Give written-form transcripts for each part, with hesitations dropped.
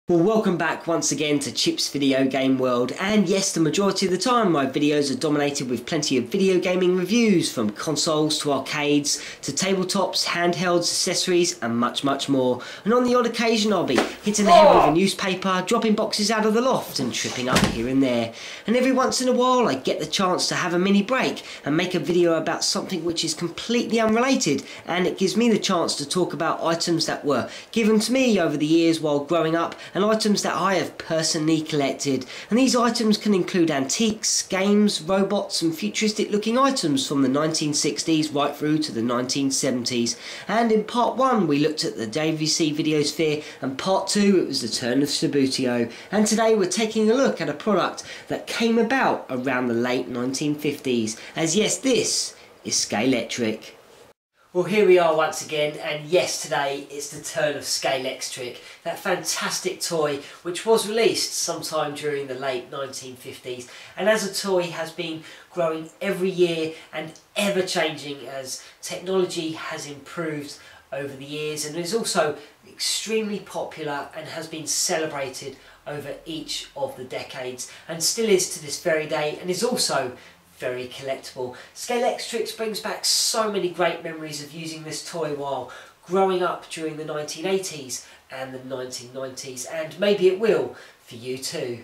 Well, welcome back once again to Chip's Video Game World, and yes, the majority of the time my videos are dominated with plenty of video gaming reviews, from consoles to arcades to tabletops, handhelds, accessories and much more. And on the odd occasion I'll be hitting the head with a newspaper, dropping boxes out of the loft and tripping up here and there. And every once in a while I get the chance to have a mini break and make a video about something which is completely unrelated, and it gives me the chance to talk about items that were given to me over the years while growing up, and items that I have personally collected. And these items can include antiques, games, robots and futuristic looking items from the 1960s right through to the 1970s. And in part 1 we looked at the WC Videosphere, and part 2 it was the turn of Subbuteo. And today we're taking a look at a product that came about around the late 1950s, as yes, this is Scalextric. Well, here we are once again, and yes, today it's the turn of Scalextric, that fantastic toy which was released sometime during the late 1950s, and as a toy has been growing every year and ever changing as technology has improved over the years, and is also extremely popular and has been celebrated over each of the decades and still is to this very day, and is also very collectible. Scalextric brings back so many great memories of using this toy while growing up during the 1980s and the 1990s, and maybe it will for you too.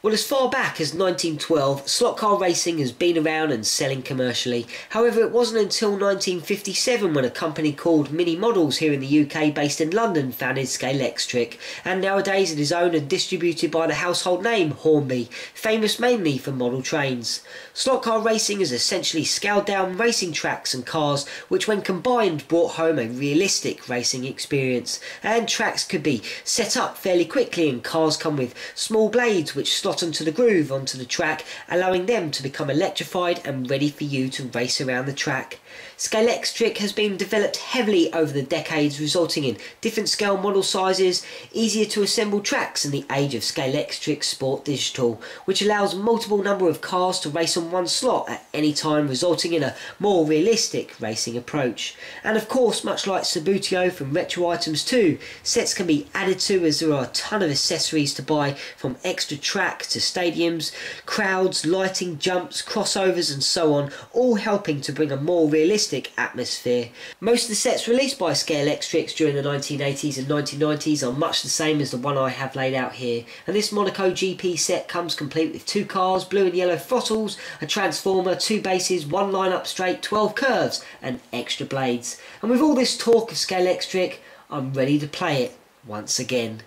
Well, as far back as 1912, slot car racing has been around and selling commercially. However, it wasn't until 1957 when a company called Mini Models here in the UK, based in London, founded Scalextric, and nowadays it is owned and distributed by the household name Hornby, famous mainly for model trains. Slot car racing is essentially scaled down racing tracks and cars, which when combined brought home a realistic racing experience. And tracks could be set up fairly quickly, and cars come with small blades which slot onto the groove onto the track, allowing them to become electrified and ready for you to race around the track. Scalextric has been developed heavily over the decades, resulting in different scale model sizes, easier to assemble tracks, and the age of Scalextric Sport Digital, which allows multiple number of cars to race on one slot at any time, resulting in a more realistic racing approach. And of course, much like Subbuteo from Retro Items 2, sets can be added to, as there are a ton of accessories to buy, from extra track to stadiums, crowds, lighting, jumps, crossovers and so on, all helping to bring a more realistic atmosphere. Most of the sets released by Scalextric during the 1980s and 1990s are much the same as the one I have laid out here, and this Monaco GP set comes complete with 2 cars, blue and yellow throttles, a transformer, 2 bases, 1 line up straight, 12 curves and extra blades. And with all this talk of Scalextric, I'm ready to play it once again.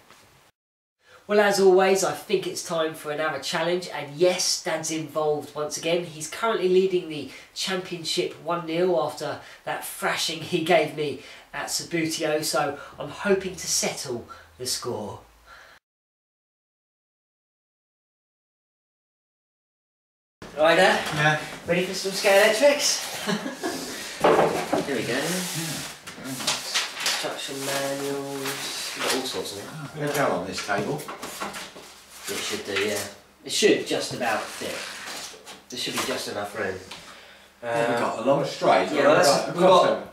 Well, as always, I think it's time for another challenge, and yes, Dad's involved once again. He's currently leading the championship 1-0 after that thrashing he gave me at Subbuteo, so I'm hoping to settle the score. Right, Dad? Yeah. Ready for some Scalextrics? Here we go. Yeah, very nice. Instruction manuals. We've got all sorts of it. Oh, it'll go on this table. It should do, yeah. It should just about fit. There should be just enough room. We've got a long straight. Yeah, well,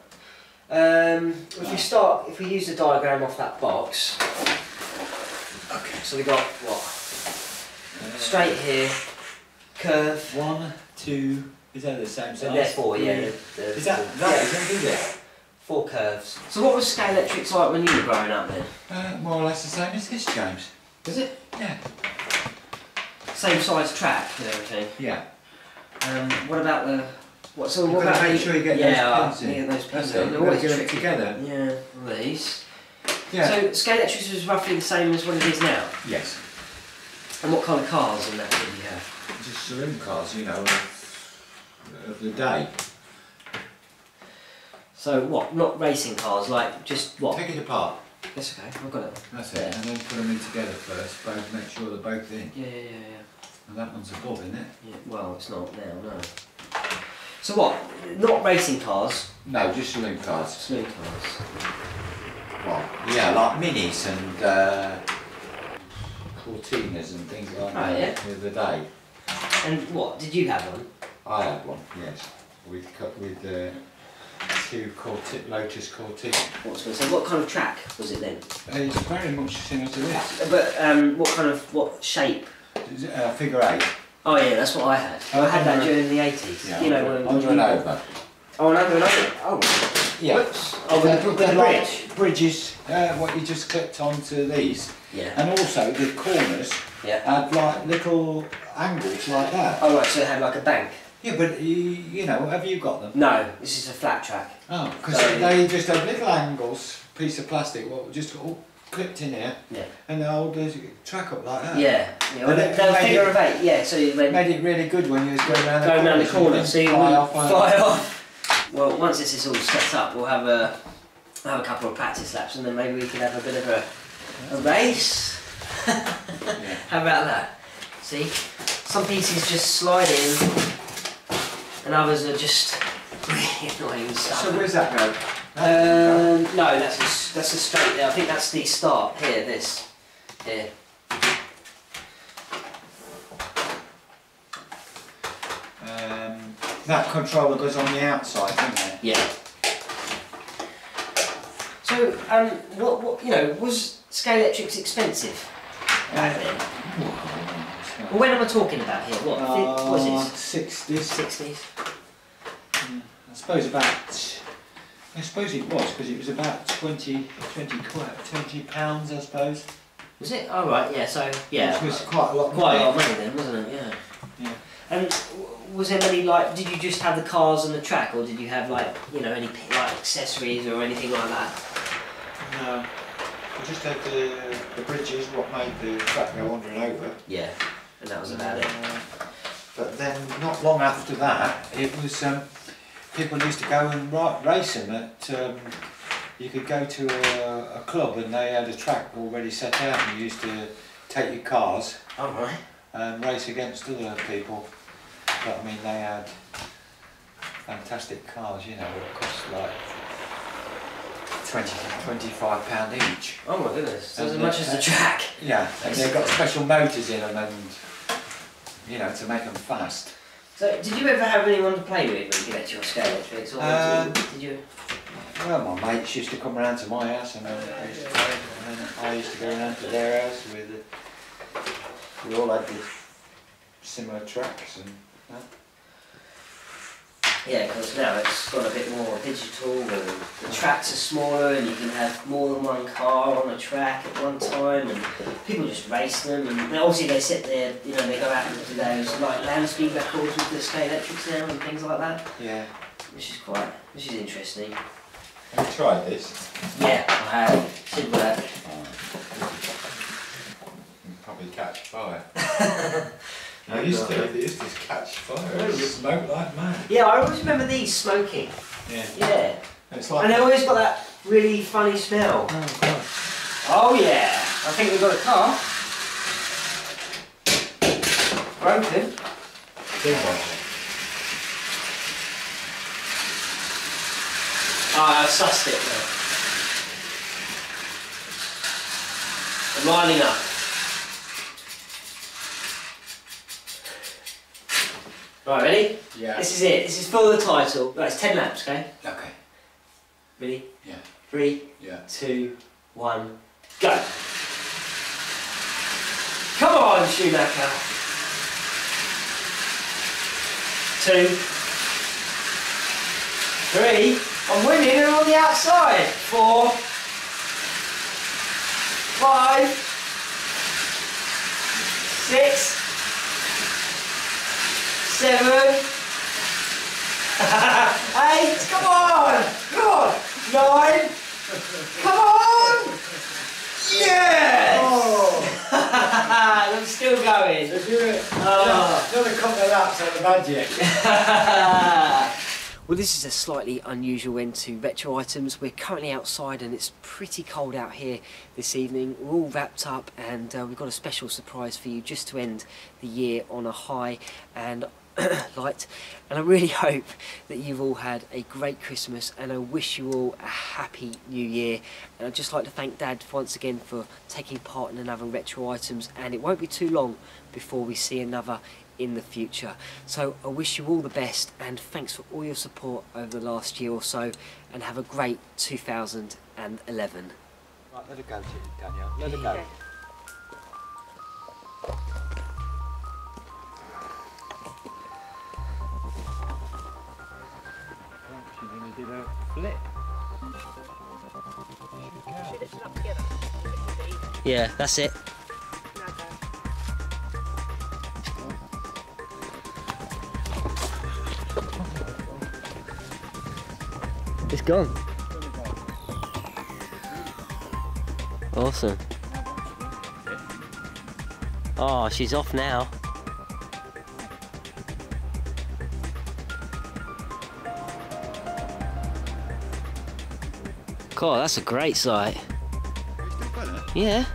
if we use the diagram off that box. Okay. So we got what? Straight here, curve. 1, 2. Is that the same size? And therefore, yeah. Is that? 4 curves. So what was Scalextric like when you were growing up then? More or less the same as this, James. Was it? Yeah. Same size track and everything? Yeah. What about the... What about make sure you get those pins in. Yeah, those pins in. They're always tricky. Together. Yeah, these. Yeah. So Scalextric was roughly the same as what it is now? Yes. And what kind of cars and that did you have? Just saloon cars, you know, of the day. So what, not racing cars, like just what? Take it apart. That's okay, I've got it. That's it, and then put them in together first, both, make sure they're both in. Yeah. And that one's above, isn't it? Yeah, well, it's not now, no. So what, not racing cars? No, just saloon cars. Saloon cars. Well, yeah, like minis and Cortinas and things like that of the day. And what, did you have one? I had one, yes. With Q Corti, Lotus Corti. What kind of track was it then? It's very much similar to this. But what shape? Figure 8. Oh yeah, that's what I had. I had that during the 80s. Yeah, you know, when under and over. Oh, an under and over. Oh. Yeah. Whoops. Oh, with the bridge. Like bridges, what you just clipped onto these. Yeah. And also the corners had like little angles like that. Oh right, so it had like a bank. Yeah, but you know, have you got them? No, this is a flat track. Oh, because they just have little angles, piece of plastic, just all clipped in here. Yeah. And they'll hold the track up like that. Yeah. Well, they're a figure of 8. Yeah. So you made it really good when you was going around the corner. So you fly off. Well, once this is all set up, we'll have a couple of practice laps, and then maybe we can have a bit of a race. How about that? See, some pieces just slide in, and others are just really annoying stuff. So where's that go? No, that's a straight there. I think that's the start here. This here. That controller goes on the outside, doesn't it? Yeah. So, what you know, was Scalextric expensive back then? Well, when am I talking about here? What was it? 60s. 60s. I suppose it was, because it was about 20 pounds, I suppose. Was it? Oh right, yeah. So yeah. Which was quite a lot. Quite a lot of money then, wasn't it? Yeah. Yeah. And was there many like? Did you just have the cars and the track, or did you have like any like accessories or anything like that? No. We just had the bridges, what made the track go under and over. Yeah. And that was about it. But then, not long after that, it was people used to go and race them at. You could go to a club and they had a track already set out, and you used to take your cars and race against other people. But I mean, they had fantastic cars, you know, it cost like £25 each. Oh my goodness, that's as much as the track. Yeah, and they've got special motors in them, and you know, to make them fast. So, did you ever have anyone to play with when you get to your Scalextrics, or did you? Well, my mates used to come around to my house, and I used to play, and then I used to go around to their house with. We all had the similar tracks and that. Yeah, because now it's got a bit more digital, and the tracks are smaller, and you can have more than one car on a track at one time, and people just race them, and obviously they sit there, they go out and do those like land speed records with the Scalextrics now and things like that. Yeah. Which is interesting. Have you tried this? Yeah, I have. Should work. You probably catch fire. It used to catch fire. It smoked like mad. Yeah, I always remember these smoking. Yeah. Yeah. It's like. And they always got that really funny smell. Oh God. Oh yeah. I think we've got a car. Broken. I sussed it though. I'm lining up. Right, ready? Yeah. This is it. This is for the title. Right, it's 10 laps, okay? Okay. Ready? Yeah. 3, Yeah. 2, 1, go! Come on, Schumacher! 2, 3, I'm winning and on the outside! 4, 5, 6, 7, 8, come on! Come on! 9, come on! Yes! Oh. I'm still going. If you're another couple of laps on the budget. Well, this is a slightly unusual end to retro items. We're currently outside and it's pretty cold out here this evening. We're all wrapped up and we've got a special surprise for you just to end the year on a high and light. And I really hope that you've all had a great Christmas and I wish you all a happy new year. And I'd just like to thank Dad once again for taking part in another retro items, and it won't be too long before we see another in the future. So I wish you all the best, and thanks for all your support over the last year or so, and have a great 2011. Right, let her go, Danielle. Let her go. She's going to do a flip. Yeah, that's it. It's gone. Awesome. Oh, she's off now. God, that's a great sight. Yeah,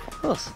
of course.